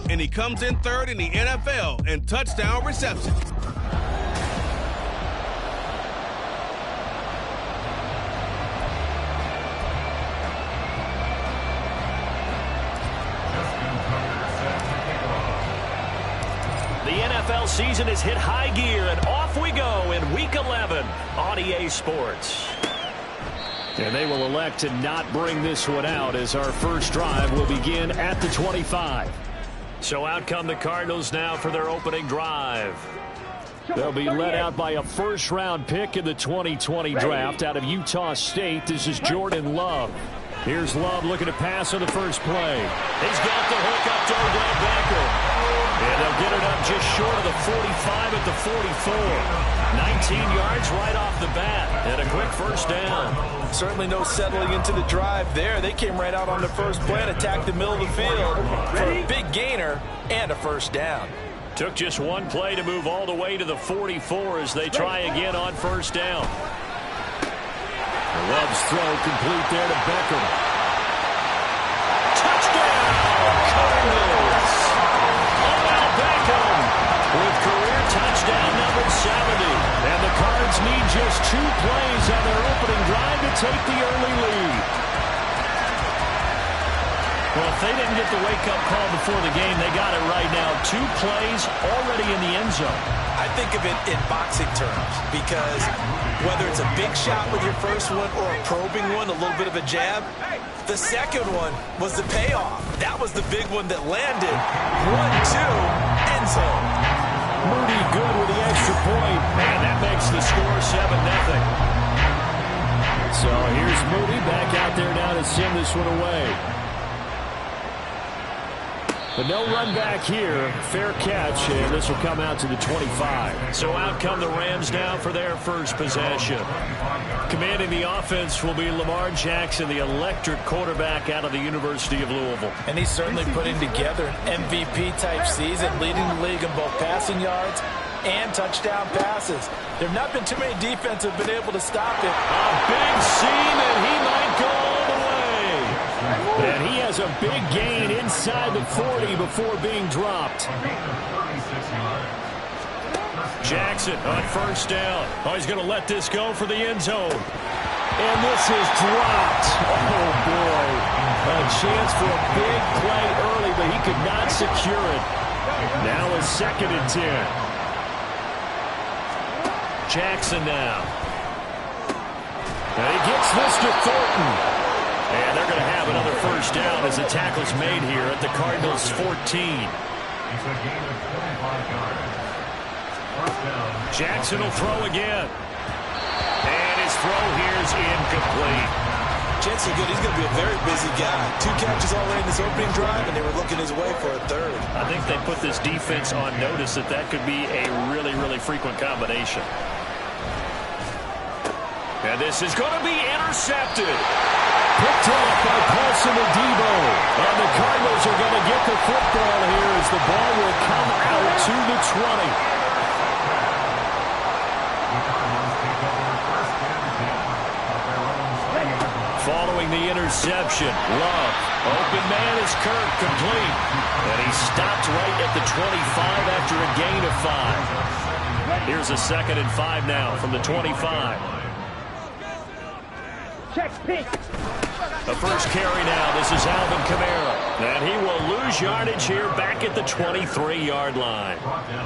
and he comes in third in the NFL in touchdown receptions. The NFL season has hit high gear, and off we go in Week 11 on EA Sports. And they will elect to not bring this one out as our first drive will begin at the 25. So out come the Cardinals now for their opening drive. They'll be led out by a first-round pick in the 2020 draft out of Utah State. This is Jordan Love. Here's Love looking to pass on the first play. He's got the hook up to Odell Beckham. And they'll get it up just short of the 45 at the 44. 19 yards right off the bat. And a quick first down. Certainly no settling into the drive there. They came right out on the first play and attacked the middle of the field for a big gainer and a first down. Took just one play to move all the way to the 44 as they try again on first down. Love's throw complete there to Beckham. Touchdown, Cardinals! Odell Beckham with career touchdown number 70. And the Cards need just 2 plays on their opening drive to take the early lead. Well, if they didn't get the wake-up call before the game, they got it right now. 2 plays already in the end zone. I think of it in boxing terms because whether it's a big shot with your first one or a probing one, a little bit of a jab, the second one was the payoff. That was the big one that landed. 1-2, end zone. Moody good with the extra point. And that makes the score 7-0. So here's Moody back out there now to send this one away. But no run back here. Fair catch, and this will come out to the 25. So out come the Rams now for their first possession. Commanding the offense will be Lamar Jackson, the electric quarterback out of the University of Louisville. And he's certainly putting together an MVP-type season, leading the league in both passing yards and touchdown passes. There have not been too many defenses that have been able to stop it. A big seam, and he might go all the way. And he has a big gain inside the 40 before being dropped. Jackson on first down. Oh, he's going to let this go for the end zone. And this is dropped. Oh, boy. A chance for a big play early, but he could not secure it. Now a 2nd and 10. Jackson now. And he gets this to Thornton. And they're going to have another first down as the tackle's made here at the Cardinals' 14. Jackson will throw again. And his throw here is incomplete. Chances are good. He's going to be a very busy guy. 2 catches already in this opening drive, and they were looking his way for a 3rd. I think they put this defense on notice that could be a really, really frequent combination. And this is going to be intercepted. Picked off by Paulson Adebo. And the Cardinals are going to get the football here as the ball will come out to the 20. Following the interception, Love. Open man is Kirk, complete. And he stopped right at the 25 after a gain of 5. Here's a 2nd and 5 now from the 25. Check, pitch. The first carry now. This is Alvin Kamara. And he will lose yardage here back at the 23-yard line.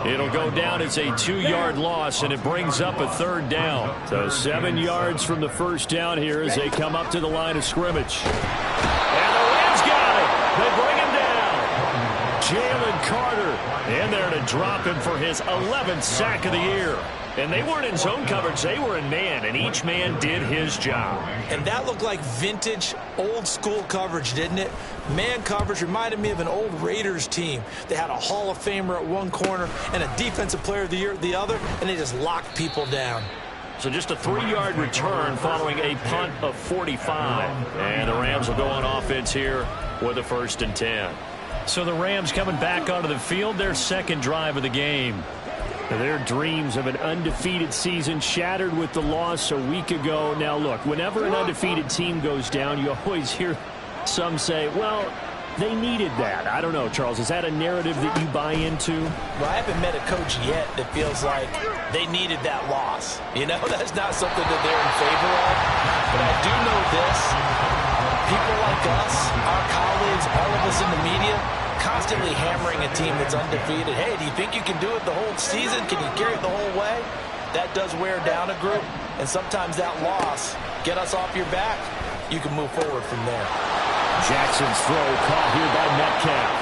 It'll go down as a 2-yard loss, and it brings up a 3rd down. So 7 yards from the first down here as they come up to the line of scrimmage. And the Rams got it. They bring him down. Jalen Carter in there to drop him for his 11th sack of the year. And they weren't in zone coverage. They were in man, and each man did his job. And that looked like vintage, old-school coverage, didn't it? Man coverage reminded me of an old Raiders team. They had a Hall of Famer at one corner and a Defensive Player of the Year at the other, and they just locked people down. So just a 3-yard return following a punt of 45. And the Rams will go on offense here with a 1st and 10. So the Rams coming back onto the field, their 2nd drive of the game. Their dreams of an undefeated season shattered with the loss a week ago. Now, look, whenever an undefeated team goes down, you always hear some say, well, they needed that. I don't know, Charles. Is that a narrative that you buy into? Well, I haven't met a coach yet that feels like they needed that loss. You know, that's not something that they're in favor of. But I do know this. People like us, our colleagues, all of us in the media, constantly hammering a team that's undefeated. Hey, do you think you can do it the whole season? Can you carry it the whole way? That does wear down a group. And sometimes that loss, get us off your back, you can move forward from there. Jackson's throw caught here by Metcalf.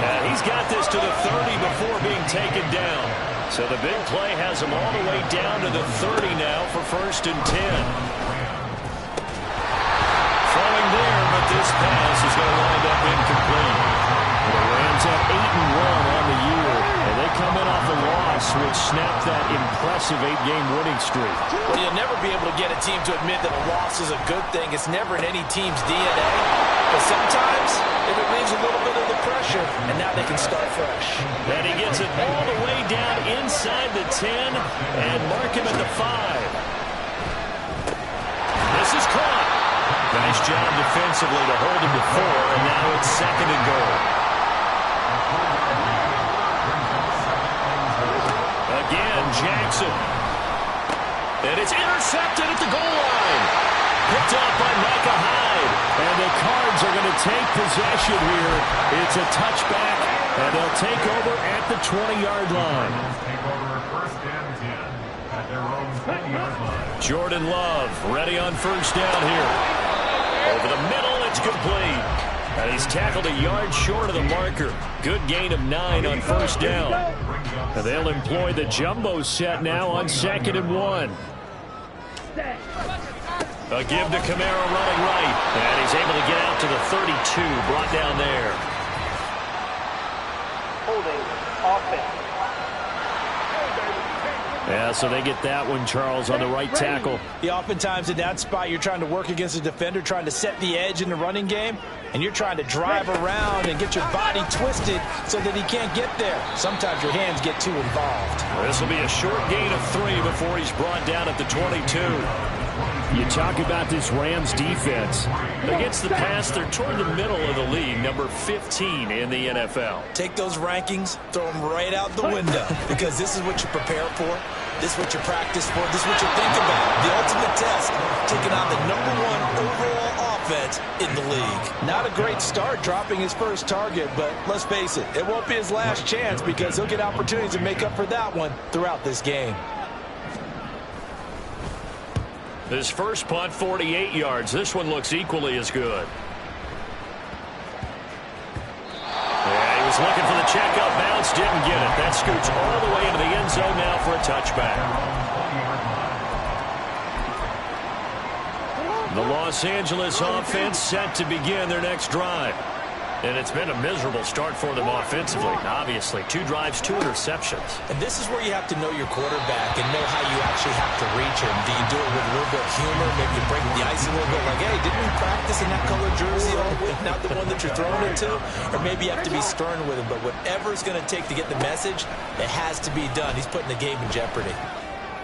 And he's got this to the 30 before being taken down. So the big play has him all the way down to the 30 now for 1st and 10. Throwing there, but this pass is going to wind up incomplete. The Rams have 8-1 on the year, and they come in off a loss which snapped that impressive 8-game winning streak. Well, you'll never be able to get a team to admit that a loss is a good thing. It's never in any team's DNA. But sometimes it relieves a little bit of the pressure, and now they can start fresh. And he gets it all the way down inside the 10 and mark him at the 5. This is caught. Nice job defensively to hold him to 4, and now it's 2nd and goal. Again, Jackson. And it's intercepted at the goal line. Picked up by Micah Hyde. And the Cards are going to take possession here. It's a touchback, and they'll take over at the 20-yard line. Jordan Love ready on 1st down here. Over the middle, it's complete. And he's tackled a yard short of the marker. Good gain of 9 on 1st down. And they'll employ the jumbo set now on 2nd and 1. A give to Kamara running right. And he's able to get out to the 32, brought down there. Holding offense. Yeah, so they get that one, Charles, on the right tackle. Yeah, oftentimes in that spot, you're trying to work against a defender, trying to set the edge in the running game, and you're trying to drive around and get your body twisted so that he can't get there. Sometimes your hands get too involved. This will be a short gain of 3 before he's brought down at the 22. You talk about this Rams defense. Against the pass, they're toward the middle of the league, number 15 in the NFL. Take those rankings, throw them right out the window, because this is what you prepare for. This is what you practice for. This is what you think about. The ultimate test, taking on the #1 overall offense in the league. Not a great start dropping his first target, but let's face it, it won't be his last chance because he'll get opportunities to make up for that one throughout this game. His first punt, 48 yards. This one looks equally as good. Yeah, he was looking for the checkout bounce, didn't get it. That scoots all the way into the end zone now for a touchback. The Los Angeles offense set to begin their next drive. And it's been a miserable start for them offensively. Obviously, 2 drives, 2 interceptions. And this is where you have to know your quarterback and know how you actually have to reach him. Do you do it with a little bit of humor? Maybe you break the ice a little bit like, hey, didn't we practice in that color jersey all week, not the one that you're throwing it to? Or maybe you have to be stern with him. But whatever it's going to take to get the message, it has to be done. He's putting the game in jeopardy.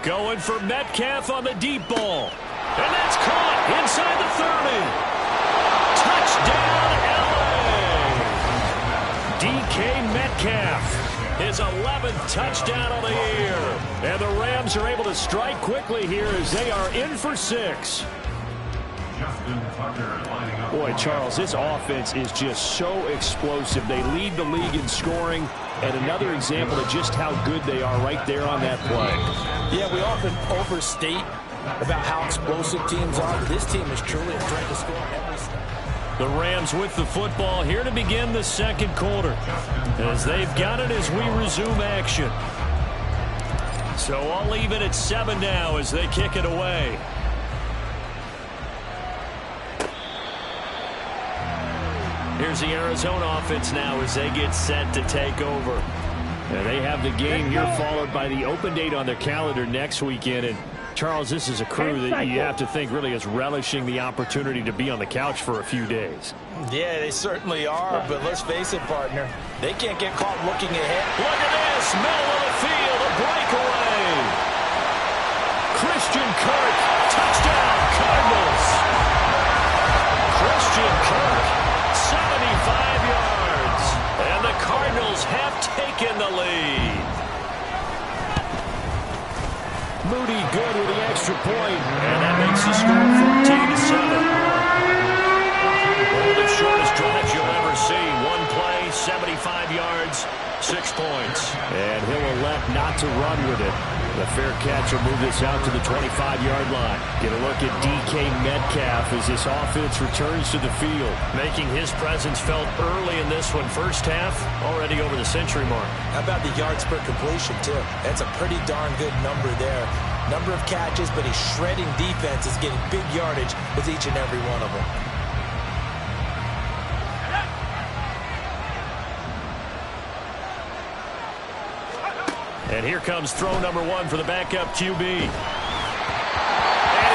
Going for Metcalf on the deep ball. And that's caught inside the 30. Touchdown, LA! DK Metcalf, his 11th touchdown of the year. And the Rams are able to strike quickly here as they are in for 6. Boy, Charles, this offense is just so explosive. They lead the league in scoring, and another example of just how good they are right there on that play. Yeah, we often overstate about how explosive teams are, but this team is truly a threat to score every step. The Rams with the football here to begin the 2nd quarter. As they've got it as we resume action. So I'll leave it at 7 now as they kick it away. Here's the Arizona offense now as they get set to take over. And they have the game here followed by the open date on their calendar next weekend. And Charles, this is a crew that you have to think really is relishing the opportunity to be on the couch for a few days. Yeah, they certainly are, but let's face it, partner. They can't get caught looking ahead. Look at this, middle of the field, a breakaway. Christian Kirk, touchdown, Cardinals. Christian Kirk, 75 yards. And the Cardinals have taken the lead. Moody good with the extra point. And that makes the score 14-7. One of the shortest drives you'll ever see. One play, 75 yards, 6 points. And he'll elect not to run with it. The fair catch will move this out to the 25-yard line. Get a look at DK Metcalf as this offense returns to the field. Making his presence felt early in this one. First half, already over the century mark. How about the yards per completion, too? That's a pretty darn good number there. Number of catches, but he's shredding defense, is getting big yardage with each and every one of them. And here comes throw number 1 for the backup QB. And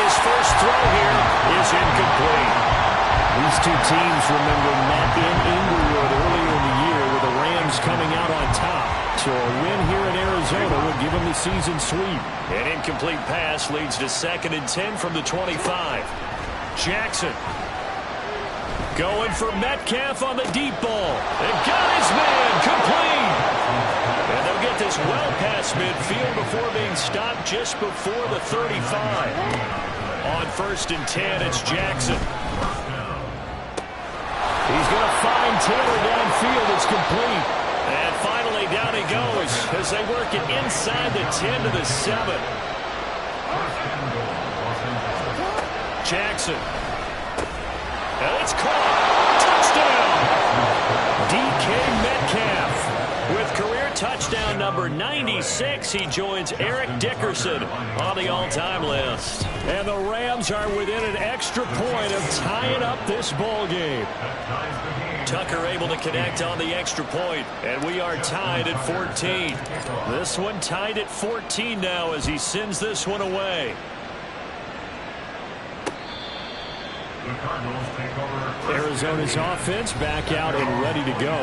his first throw here is incomplete. These two teams, remember, met in Inglewood earlier in the year with the Rams coming out on top. So a win here in Arizona will give them the season sweep. An incomplete pass leads to 2nd and 10 from the 25. Jackson going for Metcalf on the deep ball. And got his man complete. And they'll get this well past midfield before being stopped just before the 35. On 1st and 10, it's Jackson. He's going to find Taylor downfield. It's complete. And finally down he goes as they work it inside the 10 to the 7. Jackson. And it's caught. Touchdown. DK Metcalf. With career touchdown number 96, he joins Eric Dickerson on the all-time list. And the Rams are within an extra point of tying up this ball game. Tucker able to connect on the extra point, and we are tied at 14. This one tied at 14 now as he sends this one away. Arizona's offense back out and ready to go.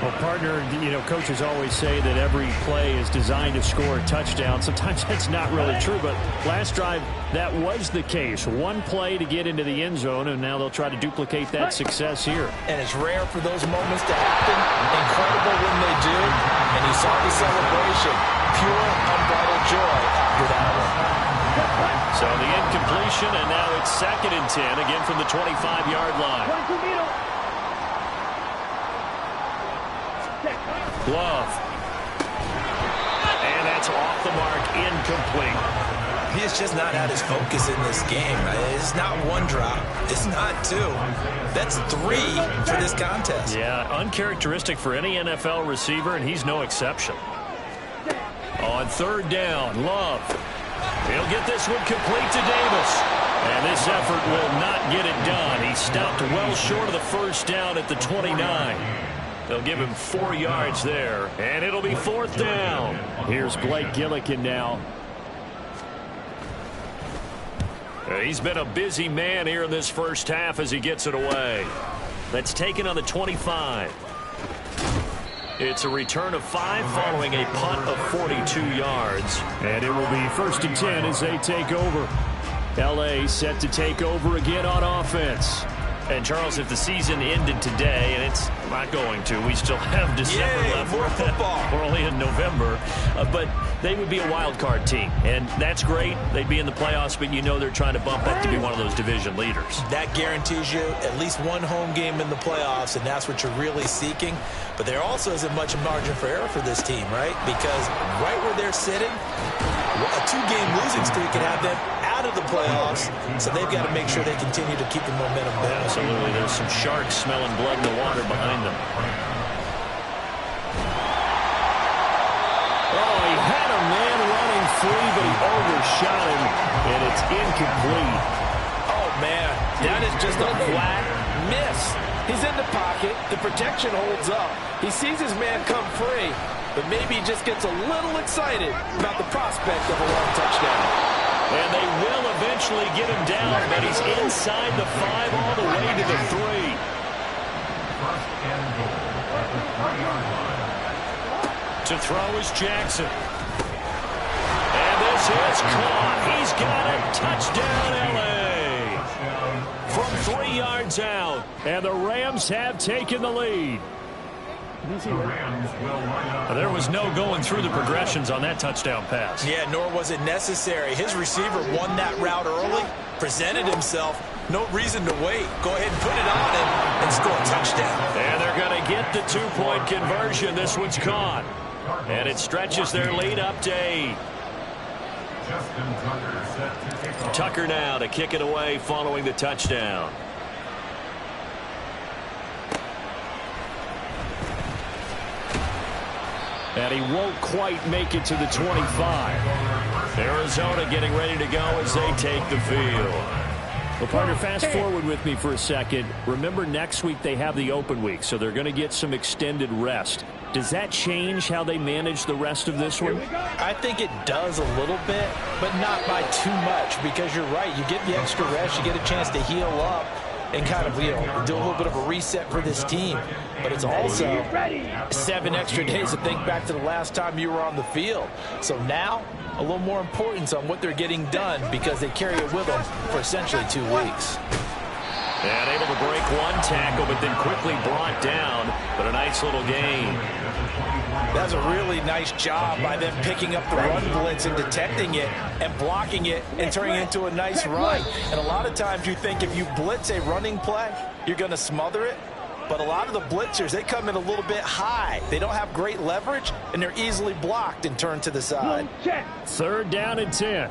Well, partner, coaches always say that every play is designed to score a touchdown. Sometimes that's not really true, but last drive, that was the case. One play to get into the end zone, and now they'll try to duplicate that success here. And it's rare for those moments to happen. Incredible when they do. And you saw the celebration. Pure, unbridled joy after that one. So the incompletion, and now it's 2nd and 10, again from the 25-yard line. Love. And that's off the mark, incomplete. He has just not had his focus in this game. It's not one drop. It's not 2. That's 3 for this contest. Yeah, uncharacteristic for any NFL receiver, and he's no exception. On 3rd down, Love. He'll get this one complete to Davis. And this effort will not get it done. He stopped well short of the first down at the 29. They'll give him 4 yards there. And it'll be 4th down. Here's Blake Gillikin now. He's been a busy man here in this first half as he gets it away. That's taken on the 25. It's a return of 5 following a punt of 42 yards. And it will be 1st and 10 as they take over. L.A. set to take over again on offense. And, Charles, if the season ended today, and it's not going to, we still have December left. More football. We're only in November. But they would be a wild card team. And that's great. They'd be in the playoffs, but you know they're trying to bump up to be one of those division leaders. That guarantees you at least one home game in the playoffs, and that's what you're really seeking. But there also isn't much margin for error for this team, right? Because right where they're sitting, a 2-game losing streak could have them out of the playoffs, so they've got to make sure they continue to keep the momentum going. Absolutely. There's some sharks smelling blood in the water behind them. Oh, he had a man running free, but he overshot him, and it's incomplete. Oh, man, that is just a flat miss. He's in the pocket. The protection holds up. He sees his man come free, but maybe he just gets a little excited about the prospect of a long touchdown. And they will eventually get him down, but he's inside the 5 all the way to the 3. To throw is Jackson. And this is caught. He's got it. Touchdown, L.A. From 3 yards out. And the Rams have taken the lead. There was no going through the progressions on that touchdown pass. Yeah, nor was it necessary. His receiver won that route early, presented himself. No reason to wait. Go ahead and put it on him and score a touchdown. And they're going to get the 2-point conversion. This one's caught. And it stretches their lead up to 8. Tucker now to kick it away following the touchdown. And he won't quite make it to the 25. Arizona getting ready to go as they take the field. Well, partner, fast forward with me for a second. Remember, next week they have the open week, so they're going to get some extended rest. Does that change how they manage the rest of this one? I think it does a little bit, but not by too much, because you're right. You get the extra rest. You get a chance to heal up and kind of, do a little bit of a reset for this team. But it's also 7 extra days to think back to the last time you were on the field. So now, a little more importance on what they're getting done because they carry it with them for essentially 2 weeks. And able to break one tackle, but then quickly brought down. But a nice little gain. That's a really nice job by them picking up the run blitz and detecting it and blocking it and turning it into a nice run. And a lot of times you think if you blitz a running play, you're going to smother it. But a lot of the blitzers, they come in a little bit high. They don't have great leverage, and they're easily blocked and turned to the side. 3rd down and 10.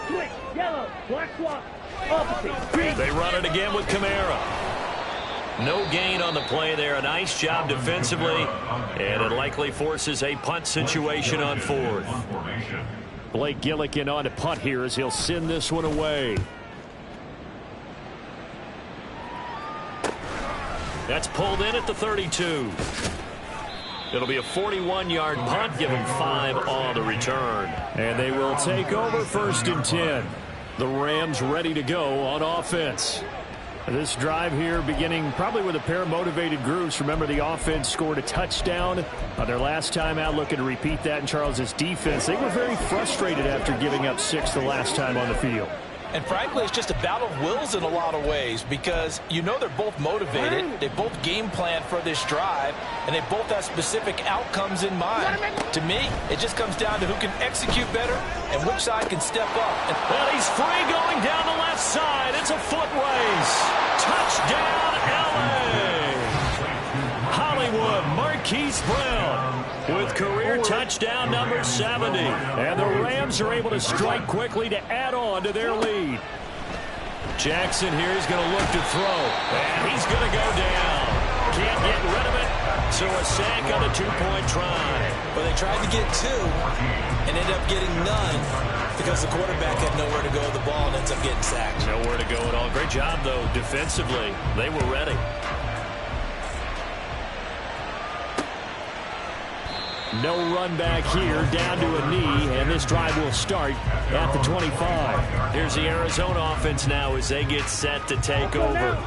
Switch, yellow, black swap, opposite, green. They run it again with Kamara. No gain on the play there. A nice job defensively, and it likely forces a punt situation on 4th. Blake Gillikin on to punt here as he'll send this one away. That's pulled in at the 32. It'll be a 41-yard punt. Give them 5 on the return. And they will take over 1st and 10. The Rams ready to go on offense. This drive here beginning probably with a pair of motivated groups. Remember, the offense scored a touchdown on their last time out. Looking to repeat that in Charles's defense. They were very frustrated after giving up 6 the last time on the field. And frankly, it's just a battle of wills in a lot of ways because they're both motivated. They both game plan for this drive, and they both have specific outcomes in mind. To me, it just comes down to who can execute better and which side can step up. And he's free going down the left side. It's a foot race. Touchdown, LA. Hollywood, Marquise Brown with career touchdown number 70. And the Rams are able to strike quickly to add on to their lead. Jackson here is going to look to throw. And he's going to go down. Can't get rid of it. So a sack on a 2-point try. But they tried to get 2 and ended up getting none because the quarterback had nowhere to go with the ball and ends up getting sacked. Nowhere to go at all. Great job, though, defensively. They were ready. No run back here, down to a knee, and this drive will start at the 25. Here's the Arizona offense now as they get set to take over.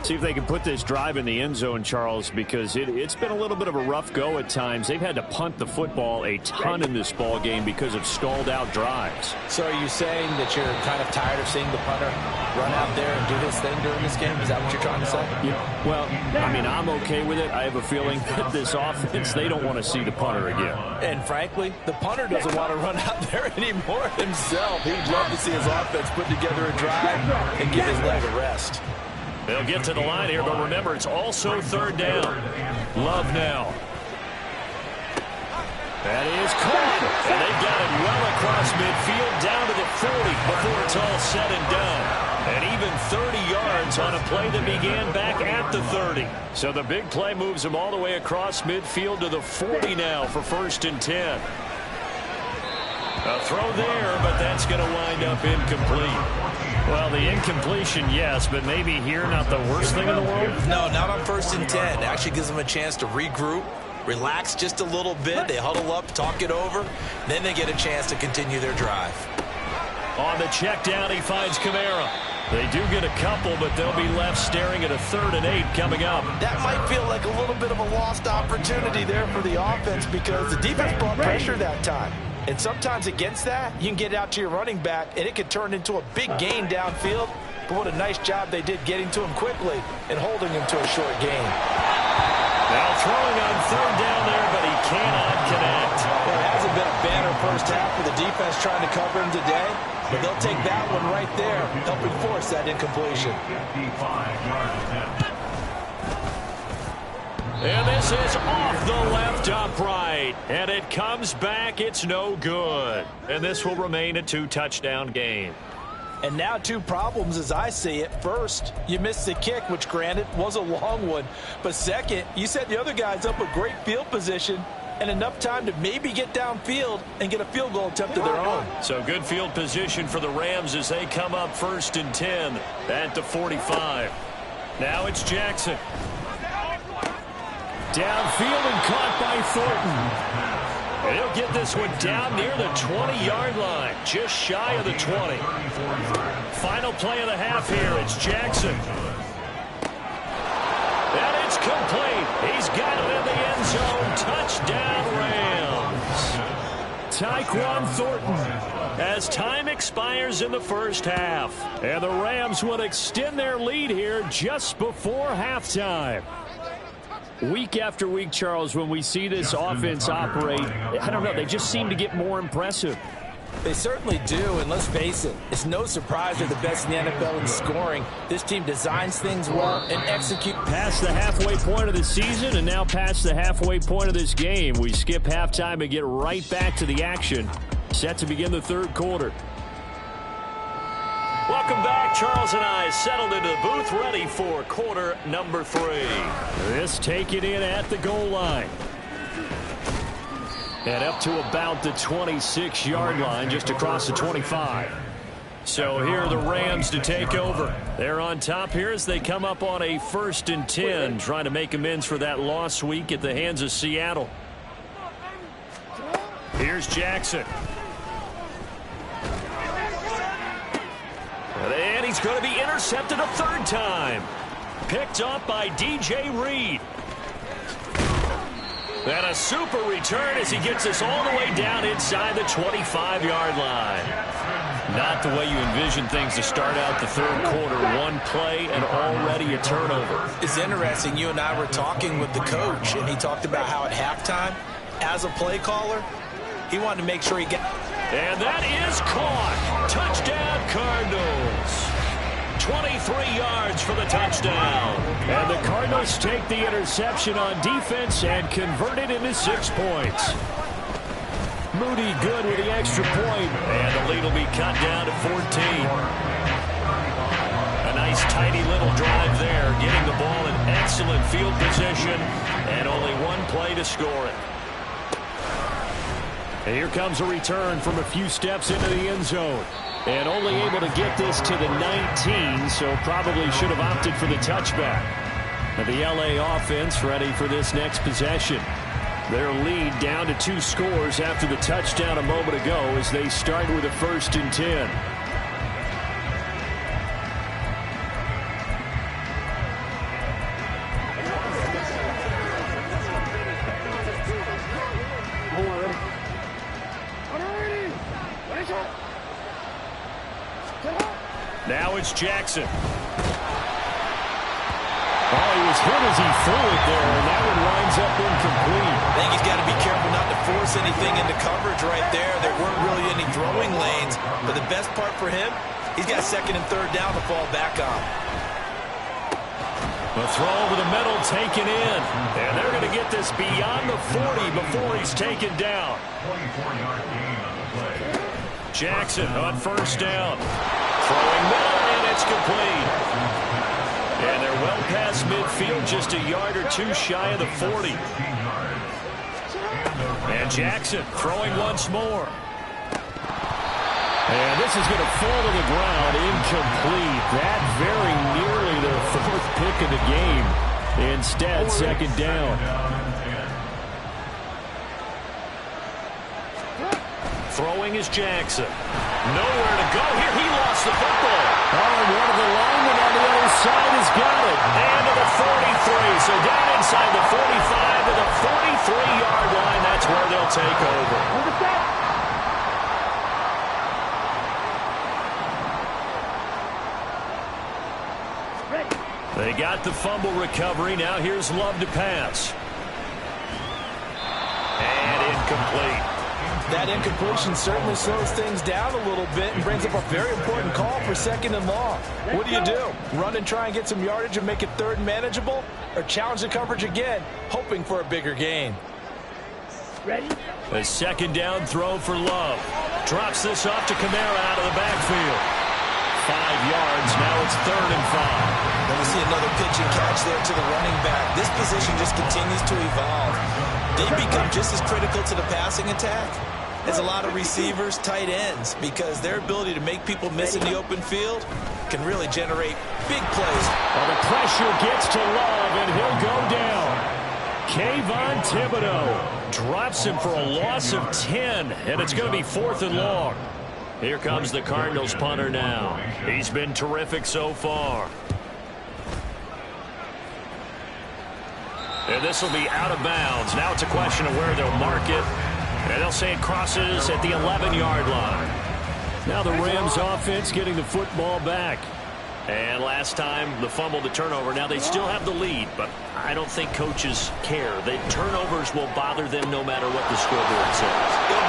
See if they can put this drive in the end zone, Charles, because it's been a little bit of a rough go at times. They've had to punt the football a ton in this ball game because of stalled out drives. So are you saying that you're kind of tired of seeing the punter run out there and do his thing during this game? Is that what you're trying to say? Yeah. Well, I mean, I'm okay with it. I have a feeling that this offense, they don't want to see the punter again. And frankly, the punter doesn't want to run out there anymore himself. He'd love to see his offense put together a drive and give his leg a rest. They'll get to the line here, but remember, it's also 3rd down. Love now. That is caught. And they've got it well across midfield, down to the 40 before it's all said and done. And even 30 yards on a play that began back at the 30. So the big play moves them all the way across midfield to the 40 now for 1st and 10. A throw there, but that's going to wind up incomplete. Well, the incompletion, yes, but maybe here not the worst thing in the world? No, not on 1st and 10. It actually gives them a chance to regroup, relax just a little bit. They huddle up, talk it over. Then they get a chance to continue their drive. On the check down, he finds Kamara. They do get a couple, but they'll be left staring at a 3rd and 8 coming up. That might feel like a little bit of a lost opportunity there for the offense because the defense brought pressure that time. And sometimes against that, you can get it out to your running back, and it could turn into a big gain downfield. But what a nice job they did getting to him quickly and holding him to a short gain. Now throwing on third down there, but he cannot connect. Well, it hasn't been a banner first half for the defense trying to cover him today, but they'll take that one right there, helping force that incompletion. And this is off the left upright. And it comes back. It's no good. And this will remain a 2-touchdown game. And now 2 problems as I see it. First, you missed the kick, which granted was a long one. But second, you set the other guys up a great field position and enough time to maybe get downfield and get a field goal attempt of their own. So good field position for the Rams as they come up 1st and 10 at the 45. Now it's Jackson. Downfield and caught by Thornton. And he'll get this one down near the 20-yard line, just shy of the 20. Final play of the half here. It's Jackson. And it's complete. He's got it in the end zone. Touchdown, Rams. Tyquan Thornton as time expires in the first half. And the Rams will extend their lead here just before halftime. Week after week, Charles, when we see this offense operate, I don't know, they just seem to get more impressive. They certainly do, and let's face it, it's no surprise they're the best in the NFL in scoring. This team designs things well and executes. Past the halfway point of the season and now past the halfway point of this game. We skip halftime and get right back to the action. Set to begin the third quarter. Welcome back. Charles and I settled into the booth ready for quarter number 3. This taken in at the goal line. And up to about the 26-yard line, just across the 25. So here are the Rams to take over. They're on top here as they come up on a 1st and 10, trying to make amends for that lost week at the hands of Seattle. Here's Jackson. And he's going to be intercepted a 3rd time. Picked up by DJ Reed. And a super return as he gets us all the way down inside the 25-yard line. Not the way you envision things to start out the third quarter. One play and already a turnover. It's interesting. You and I were talking with the coach, and he talked about how at halftime, as a play caller, he wanted to make sure he got... And that is caught. Touchdown, Cardinals. 23 yards for the touchdown. And the Cardinals take the interception on defense and convert it into 6 points. Moody good with the extra point. And the lead will be cut down to 14. A nice, tidy little drive there, getting the ball in excellent field position, and only one play to score it. And here comes a return from a few steps into the end zone. And only able to get this to the 19, so probably should have opted for the touchback. And the LA offense ready for this next possession. Their lead down to 2 scores after the touchdown a moment ago as they start with a 1st and 10. Now it's Jackson. Oh, he was hit as he threw it there, and that one winds up incomplete. I think he's got to be careful not to force anything into coverage right there. There weren't really any throwing lanes, but the best part for him, he's got 2nd and 3rd down to fall back on. The throw over the middle taken in, and they're going to get this beyond the 40 before he's taken down. Jackson on 1st down. Throwing middle, and it's complete. And they're well past midfield, just a yard or 2 shy of the 40. And Jackson throwing once more. And this is going to fall to the ground, incomplete. That very nearly their 4th pick of the game. Instead, 2nd down. Throwing is Jackson. Nowhere to go here. He lost the football. Oh, and one of the linemen on the other side has got it. And to the 43. So down inside the 45 to the 43-yard line. That's where they'll take over. They got the fumble recovery. Now here's Love to pass. And incomplete. That incompletion certainly slows things down a little bit and brings up a very important call for 2nd and long. What do? Run and try and get some yardage and make it 3rd and manageable? Or challenge the coverage again, hoping for a bigger gain? Ready? A 2nd down throw for Love. Drops this off to Kamara out of the backfield. 5 yards. Now it's 3rd and 5. Then we see another pitch and catch there to the running back. This position just continues to evolve. They become just as critical to the passing attack as a lot of receivers, tight ends, because their ability to make people miss in the open field can really generate big plays. Well, the pressure gets to Love, and he'll go down. Kayvon Thibodeaux drops him for a loss of 10, and it's going to be 4th and long. Here comes the Cardinals punter now. He's been terrific so far. And this will be out of bounds. Now it's a question of where they'll mark it. And they'll say it crosses at the 11-yard line. Now the Rams offense getting the football back. And last time, the fumble, the turnover. Now they still have the lead, but I don't think coaches care. The turnovers will bother them no matter what the scoreboard says.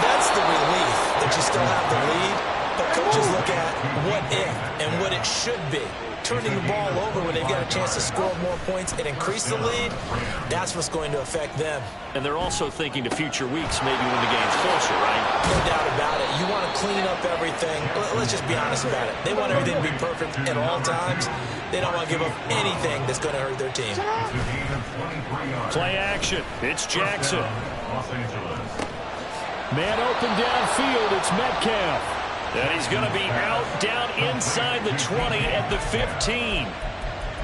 That's the relief that you still have the lead. But coaches look at what if and what it should be. Turning the ball over when they've got a chance to score more points and increase the lead, that's what's going to affect them. And they're also thinking to future weeks, maybe when the game's closer, right? No doubt about it. You want to clean up everything. Let's just be honest about it. They want everything to be perfect at all times. They don't want to give up anything that's going to hurt their team. Play action. It's Jackson. Man open downfield. It's Metcalf. And he's going to be out down inside the 20 at the 15.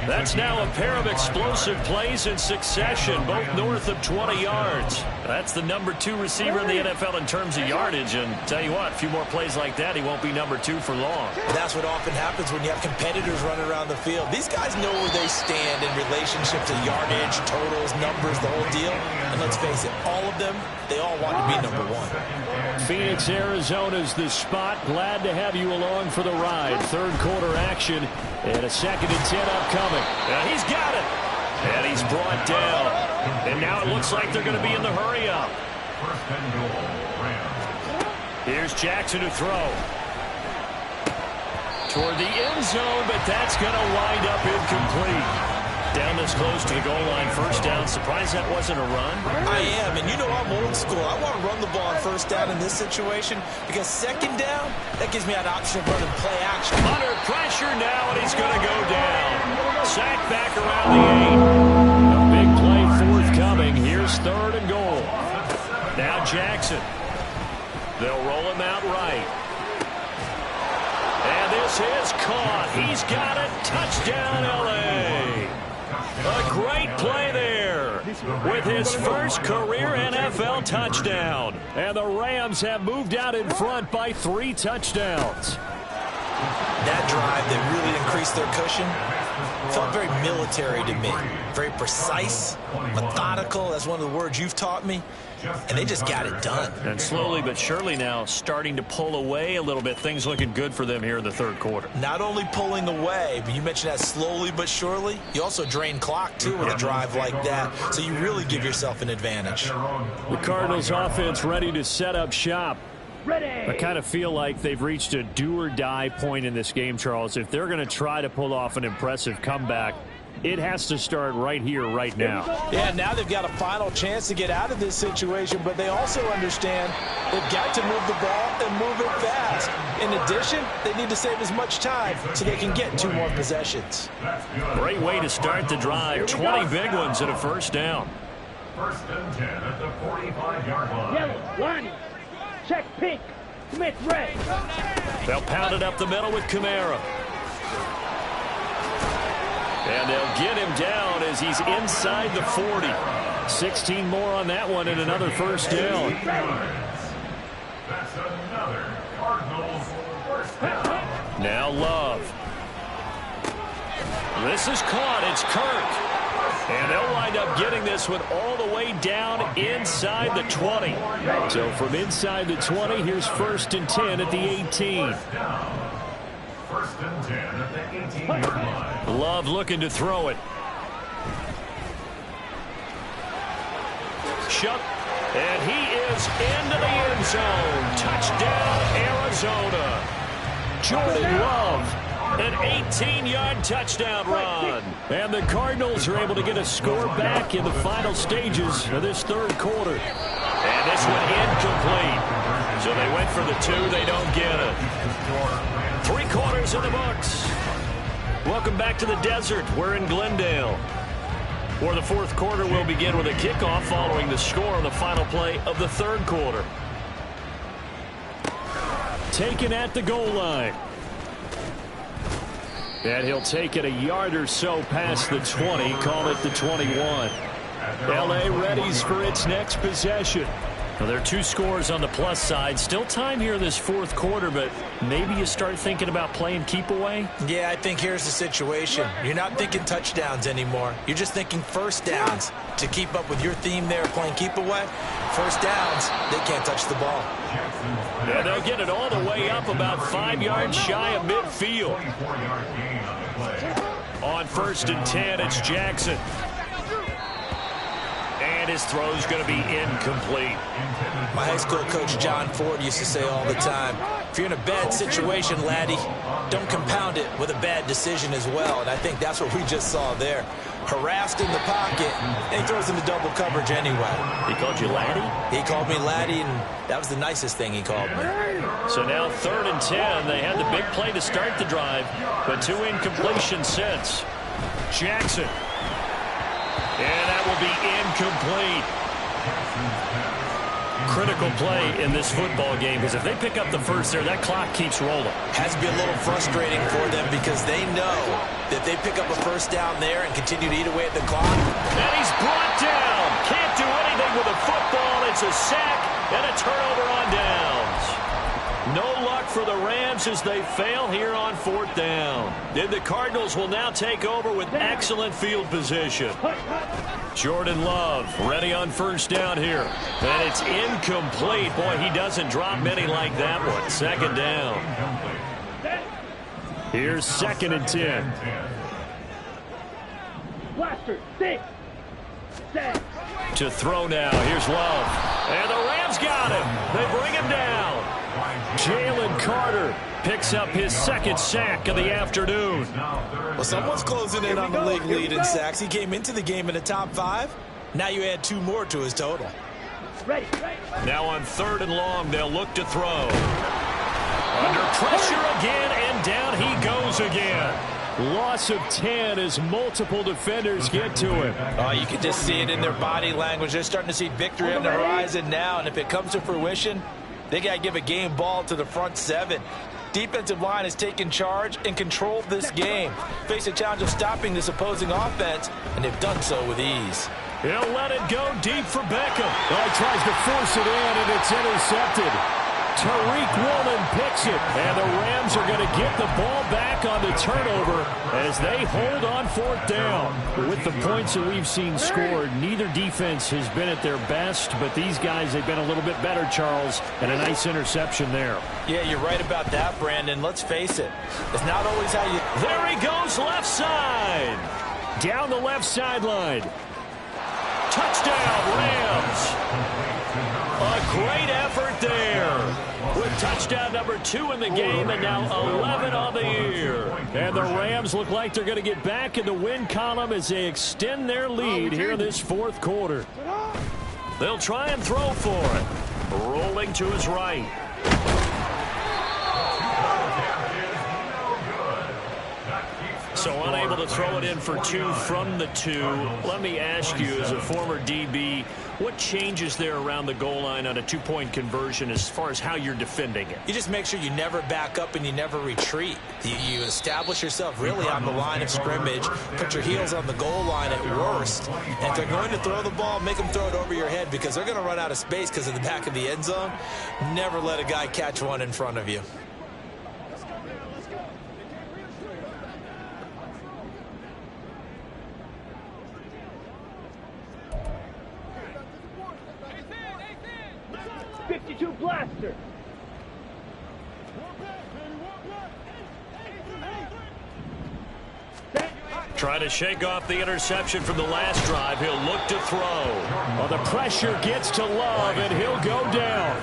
That's now a pair of explosive plays in succession, both north of 20 yards. That's the number 2 receiver in the NFL in terms of yardage. And tell you what, a few more plays like that, he won't be number 2 for long. That's what often happens when you have competitors running around the field. These guys know where they stand in relationship to yardage, totals, numbers, the whole deal. And let's face it, all of them, they all want to be number 1. Phoenix, Arizona's the spot. Glad to have you along for the ride. 3rd quarter action and a 2nd and 10 upcoming. And he's got it. And he's brought down. And now it looks like they're going to be in the hurry up. Here's Jackson to throw. Toward the end zone, but that's going to wind up incomplete. Down this close to the goal line, 1st down. Surprised that wasn't a run? I am, and you know I'm old school. I want to run the ball on 1st down in this situation because 2nd down, that gives me an option of running play action. Under pressure now, and he's going to go down. Sacked back around the 8. A big play forthcoming. Here's 3rd and goal. Now Jackson. They'll roll him out right. And this is caught. He's got it. Touchdown, L.A. A great play there with his first career NFL touchdown. And the Rams have moved out in front by 3 touchdowns. That drive that really increased their cushion felt very military to me. Very precise, methodical. That's one of the words you've taught me. And they just got it done. And slowly but surely now starting to pull away a little bit. Things looking good for them here in the 3rd quarter. Not only pulling away, but you mentioned that slowly but surely. You also drain clock, too, with a drive like that. So you really give yourself an advantage. The Cardinals offense ready to set up shop. Ready. I kind of feel like they've reached a do-or-die point in this game, Charles. If they're going to try to pull off an impressive comeback, it has to start right here, right now. Yeah, now they've got a final chance to get out of this situation, but they also understand they've got to move the ball and move it fast. In addition, they need to save as much time so they can get 2 more possessions. Great way to start the drive. 20 big ones and a 1st down. 1st and 10 at the 45-yard line. Yellow, line. Check pink. Smith red. They'll pound it up the middle with Kamara. And they'll get him down as he's inside the 40. 16 more on that one and another 1st down. That's another Cardinals 1st down. Now Love. This is caught. It's Kirk. And they'll wind up getting this one all the way down inside the 20. So from inside the 20, here's 1st and 10 at the 18. First and 10 at the 18-yard line. Love looking to throw it. Shuck, and he is into the end zone. Touchdown, Arizona. Jordan Love, an 18-yard touchdown run. And the Cardinals are able to get a score back in the final stages of this third quarter. And this one incomplete. So they went for the 2. They don't get it. 3 quarters in the books. Welcome back to the desert. We're in Glendale, where the fourth quarter will begin with a kickoff following the score on the final play of the third quarter. Taken at the goal line. And he'll take it a yard or so past the 20, call it the 21. L.A. readies for its next possession. Well, there are 2 scores on the plus side. Still time here in this fourth quarter, but maybe you start thinking about playing keep away? Yeah, I think here's the situation. You're not thinking touchdowns anymore. You're just thinking first downs. To keep up with your theme there, playing keep away, first downs, they can't touch the ball. Yeah, they'll get it all the way up about 5 yards shy of midfield. On first and 10, it's Jackson. And his throw's going to be incomplete. My high school coach, John Ford, used to say all the time, if you're in a bad situation, laddie, don't compound it with a bad decision as well. And I think that's what we just saw there. Harassed in the pocket, and he throws into double coverage anyway. He called you laddie? He called me laddie, and that was the nicest thing he called me. So now third and 10. They had the big play to start the drive, but 2 incompletions since. Jackson. And that will be incomplete. Critical play in this football game, because if they pick up the first there, that clock keeps rolling. Has to be a little frustrating for them because they know that they pick up a first down there and continue to eat away at the clock. And he's brought down. Can't do anything with a football. It's a sack and a turnover on downs. No luck for the Rams as they fail here on fourth down. And the Cardinals will now take over with excellent field position. Jordan Love ready on first down here. And it's incomplete. Boy, he doesn't drop many like that one. Second down. Here's second and 10. Blaster, 6, 7. To throw now. Here's Love. And the Rams got him. They bring him down. Jalen Carter picks up his second sack of the afternoon. Well, someone's closing in on the league lead in sacks. He came into the game in the top 5. Now you add 2 more to his total. Ready. Now on third and long, they'll look to throw. Under pressure again, and down he goes again. Loss of 10 as multiple defenders get to him. Oh, you can just see it in their body language. They're starting to see victory on the horizon now, and if it comes to fruition, they got to give a game ball to the front 7. Defensive line has taken charge and controlled this game. Face a challenge of stopping this opposing offense, and they've done so with ease. He'll let it go deep for Beckham. Oh, he tries to force it in, and it's intercepted. Tariq Woolen picks it, and the Rams are going to get the ball back on the turnover as they hold on fourth down. With the points that we've seen scored, neither defense has been at their best, but these guys have been a little bit better, Charles, and a nice interception there. Yeah, you're right about that, Brandon. Let's face it. It's not always how you... There he goes, left side. Down the left sideline. Touchdown, Rams. A great effort there. With touchdown number 2 in the game and now 11 on the year. And the Rams look like they're going to get back in the win column as they extend their lead here in this fourth quarter. They'll try and throw for it. Rolling to his right. So unable to throw it in for 2 from the 2. Let me ask you, as a former DB, what changes there around the goal line on a 2-point conversion as far as how you're defending it? You just make sure you never back up and you never retreat. You establish yourself really on the line of scrimmage, put your heels on the goal line at worst. And if they're going to throw the ball, make them throw it over your head because they're going to run out of space because of the back of the end zone. Never let a guy catch one in front of you. Blaster. Trying to shake off the interception from the last drive. He'll look to throw. Well, the pressure gets to Love, and he'll go down.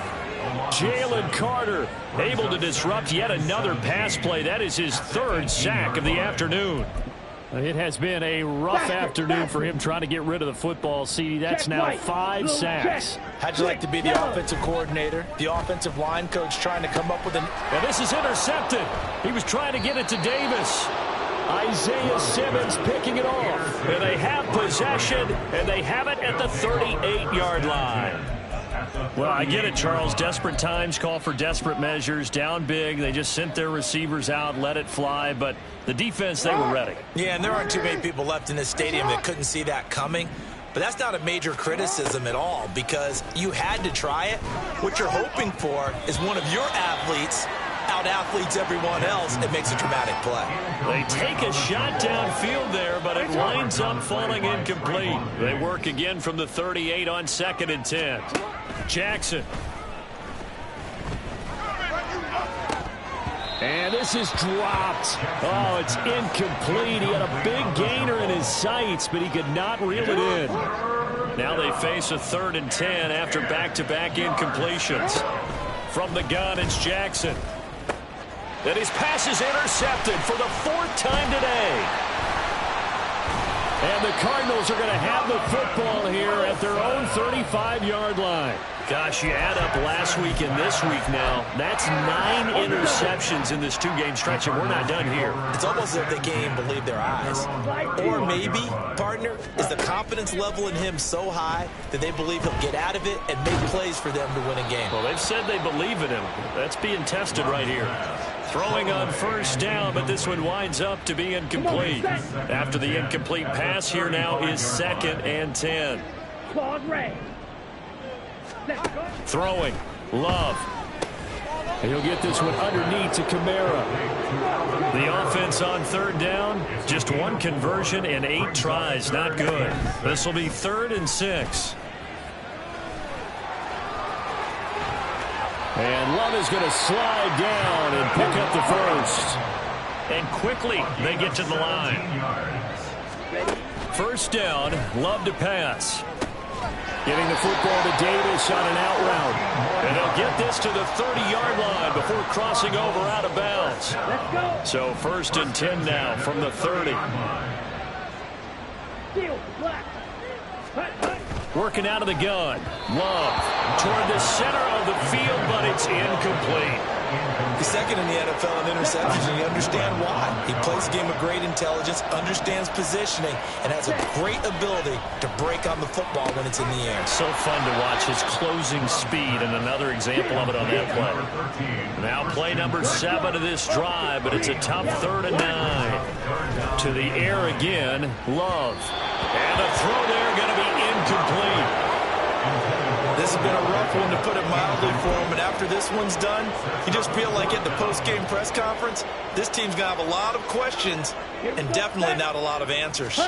Jalen Carter able to disrupt yet another pass play. That is his third sack of the afternoon. It has been a rough afternoon for him trying to get rid of the football, CD. That's now 5 sacks. How'd you like to be the offensive coordinator, the offensive line coach trying to come up with an... And this is intercepted. He was trying to get it to Davis. Isaiah Simmons picking it off. And they have possession, and they have it at the 38-yard line. Well, I get it, Charles. Desperate times call for desperate measures. Down big. They just sent their receivers out, let it fly. But the defense, they were ready. Yeah, and there aren't too many people left in this stadium that couldn't see that coming. But that's not a major criticism at all because you had to try it. What you're hoping for is one of your athletes out-athletes everyone else. It makes a dramatic play. They take a shot downfield there, but it winds up falling incomplete. They work again from the 38 on 2nd and 10. Jackson. And this is dropped. Oh, it's incomplete. He had a big gainer in his sights, but he could not reel it in. Now they face a 3rd and 10 after back-to-back incompletions. From the gun, it's Jackson. And his pass is intercepted for the 4th time today. And the Cardinals are going to have the football here at their own 35-yard line. Gosh, you add up last week and this week now. That's 9 interceptions in this 2-game stretch, and we're not done here. It's almost as if they can't even believe their eyes. Or maybe, partner, is the confidence level in him so high that they believe he'll get out of it and make plays for them to win a game. Well, they've said they believe in him. That's being tested right here. Throwing on 1st down, but this one winds up to be incomplete. After the incomplete pass, here now is 2nd and 10. Throwing. Love. And he'll get this one underneath to Kamara. The offense on 3rd down, just 1 conversion and 8 tries. Not good. This will be 3rd and 6. And Love is going to slide down and pick up the 1st. And quickly they get to the line. 1st down, Love to pass. Getting the football to Davis on an out route. And they'll get this to the 30-yard line before crossing over out of bounds. So 1st and 10 now from the 30. Working out of the gun. Love toward the center of the field, but it's incomplete. He's 2nd in the NFL in interceptions, and you understand why. He plays a game of great intelligence, understands positioning, and has a great ability to break on the football when it's in the air. So fun to watch his closing speed, and another example of it on that play. Now play number 7 of this drive, but it's a tough 3rd and 9. To the air again, Love. And a throw there going to be incomplete. This has been a rough one, to put it mildly, for him, but after this one's done, you just feel like at the post-game press conference, this team's going to have a lot of questions and definitely not a lot of answers.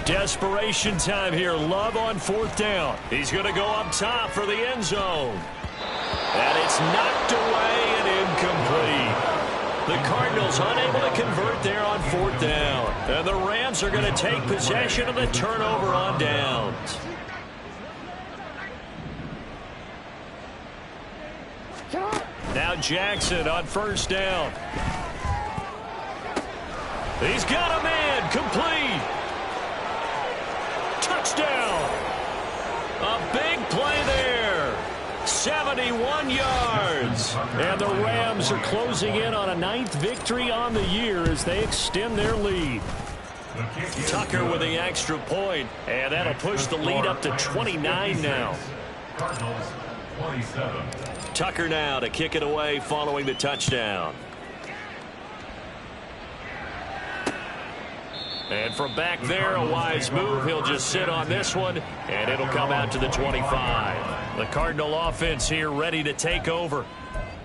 Desperation time here. Love on 4th down. He's going to go up top for the end zone. And it's knocked away and incomplete. The Cardinals unable to convert there on 4th down. And the Rams are going to take possession of the turnover on downs. Now Jackson on 1st down. He's got a man. Complete. Touchdown. A big play there. 71 yards. And the Rams are closing in on a 9th victory on the year as they extend their lead. Tucker with the extra point, and that'll push the lead up to 29 now. Cardinals 27. Tucker now to kick it away following the touchdown. And from back there, a wise move. He'll just sit on this one, and it'll come out to the 25. The Cardinal offense here ready to take over.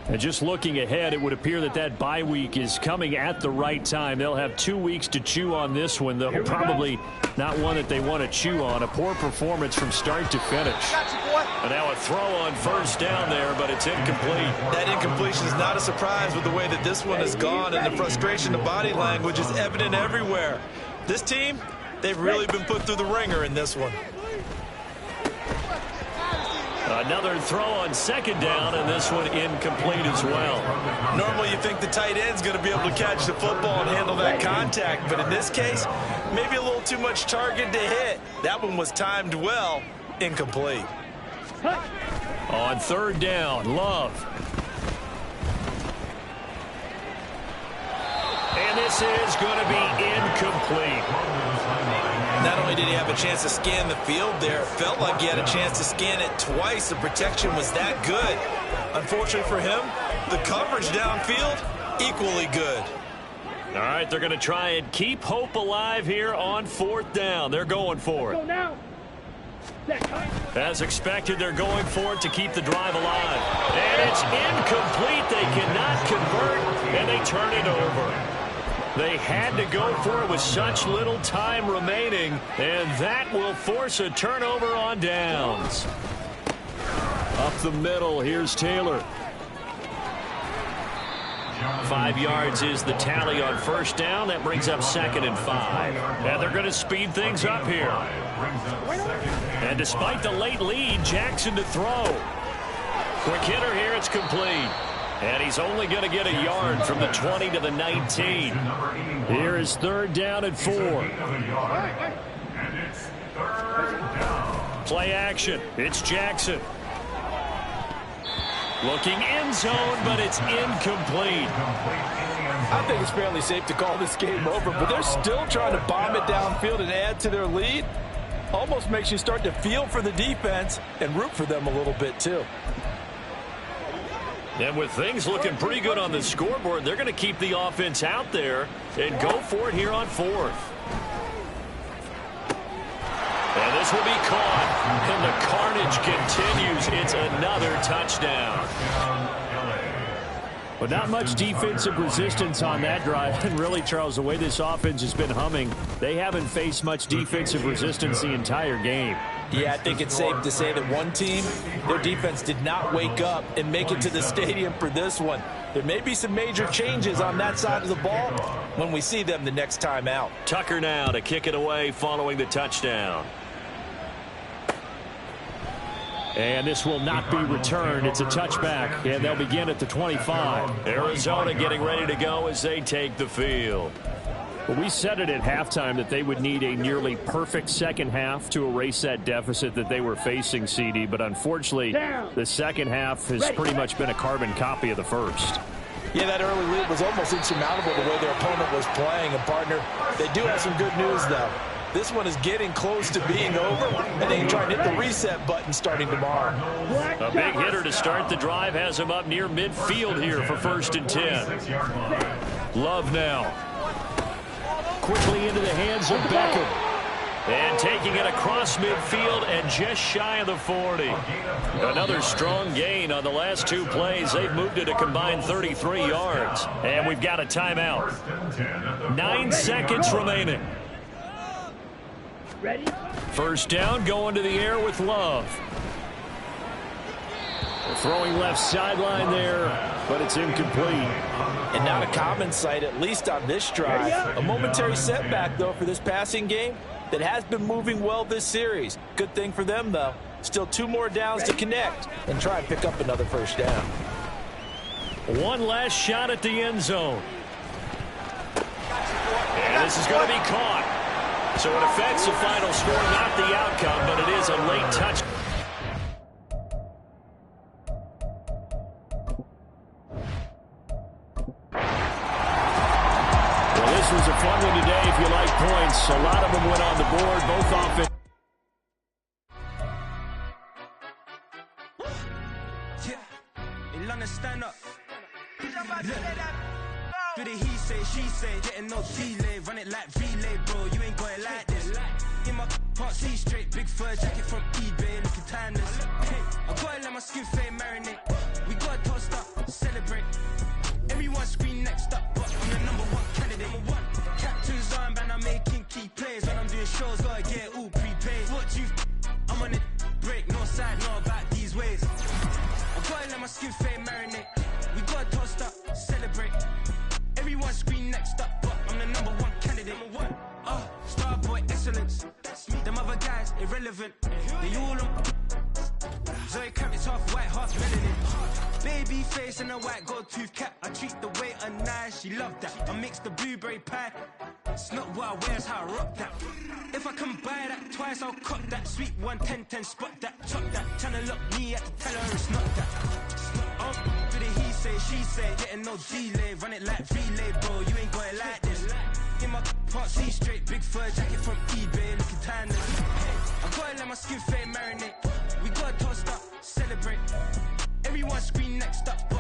And just looking ahead, it would appear that that bye week is coming at the right time. They'll have 2 weeks to chew on this one, though probably not one that they want to chew on. A poor performance from start to finish. And now a throw on 1st down there, but it's incomplete. That incompletion is not a surprise with the way that this one has gone, and the frustration, the body language is evident everywhere. This team, they've really been put through the ringer in this one. Another throw on second down, and this one incomplete as well. Normally you think the tight end's going to be able to catch the football and handle that contact, but in this case, maybe a little too much target to hit. That one was timed well, incomplete. On third down, Love. And this is going to be incomplete. Not only did he have a chance to scan the field there, it felt like he had a chance to scan it twice. The protection was that good. Unfortunately for him, the coverage downfield, equally good. All right, they're going to try and keep hope alive here on fourth down. They're going for it. As expected, they're going for it to keep the drive alive. And it's incomplete. They cannot convert, and they turn it over. They had to go for it with such little time remaining, and that will force a turnover on downs. Up the middle, here's Taylor. 5 yards is the tally on first down. That brings up 2nd and 5. And they're going to speed things up here. And despite the late lead, Jackson to throw. Quick hitter here, it's complete. And he's only going to get a yard from the 20 to the 19. Here is third down and 4. Play action. It's Jackson. Looking end zone, but it's incomplete. I think it's fairly safe to call this game over, but they're still trying to bomb it downfield and add to their lead. Almost makes you start to feel for the defense and root for them a little bit, too. And with things looking pretty good on the scoreboard, they're going to keep the offense out there and go for it here on fourth. And this will be caught. And the carnage continues. It's another touchdown. But not much defensive resistance on that drive. And really, Charles, the way this offense has been humming, they haven't faced much defensive resistance the entire game. Yeah, I think it's safe to say that one team, their defense did not wake up and make it to the stadium for this one. There may be some major changes on that side of the ball when we see them the next time out. Tucker now to kick it away following the touchdown. And this will not be returned. It's a touchback, and they'll begin at the 25. Arizona getting ready to go as they take the field. Well, we said it at halftime that they would need a nearly perfect second half to erase that deficit that they were facing, CD. But unfortunately, the second half has pretty much been a carbon copy of the first. Yeah, that early lead was almost insurmountable the way their opponent was playing. And, partner, they do have some good news, though. This one is getting close to being over, and they can try and hit the reset button starting tomorrow. A big hitter to start the drive has him up near midfield here for 1st and 10. Love now. Quickly into the hands of Beckham. And taking it across midfield and just shy of the 40. Another strong gain on the last 2 plays. They've moved it a combined 33 yards. And we've got a timeout. 9 seconds remaining. Ready? First down, going to the air with Love. Throwing left sideline there, but it's incomplete. And not a common sight, at least on this drive. A momentary setback, though, for this passing game that has been moving well this series. Good thing for them, though. Still 2 more downs to connect and try and pick up another first down. One last shot at the end zone. And this is going to be caught. So it affects the final score, not the outcome, but it is a late touch. Well, this was a fun one today if you like points. A lot of them went on the board, both offense. Stand up. Do the he say, she say, getting no delay, run it like relay, bro. You ain't got it like this. In my can't see straight, big fur jacket from eBay, looking timeless. Hey, I gotta let my skin fade marinate. We gotta toast up, celebrate. Everyone scream next up, but I'm the #1 candidate. Captain's armband, I'm making key plays. When I'm doing shows, gotta get all prepaid. What you? I'm on it, break, no side, no about these ways. I gotta let my skin fade marinate. We gotta toast up, celebrate. Everyone scream next up, but I'm the #1 candidate. excellence. Them other guys, irrelevant. They all on. Zoe Kravitz half white, half melanin. Baby face and a white gold tooth cap. I treat the waiter nice, she loved that. I mix the blueberry pie. It's not what I wear, it's how I rock that. If I can buy that twice, I'll cop that. Sweet 110, spot that, chop that. Tryna lock me, I have to tell her it's not that. Oh, do the he say, she say, getting no delay. Run it like relay, bro, you ain't got it like this. In my part C straight, big fur jacket from eBay, looking timeless. I gotta let my skin fade marinate. We gotta toast up, celebrate. Everyone scream next up.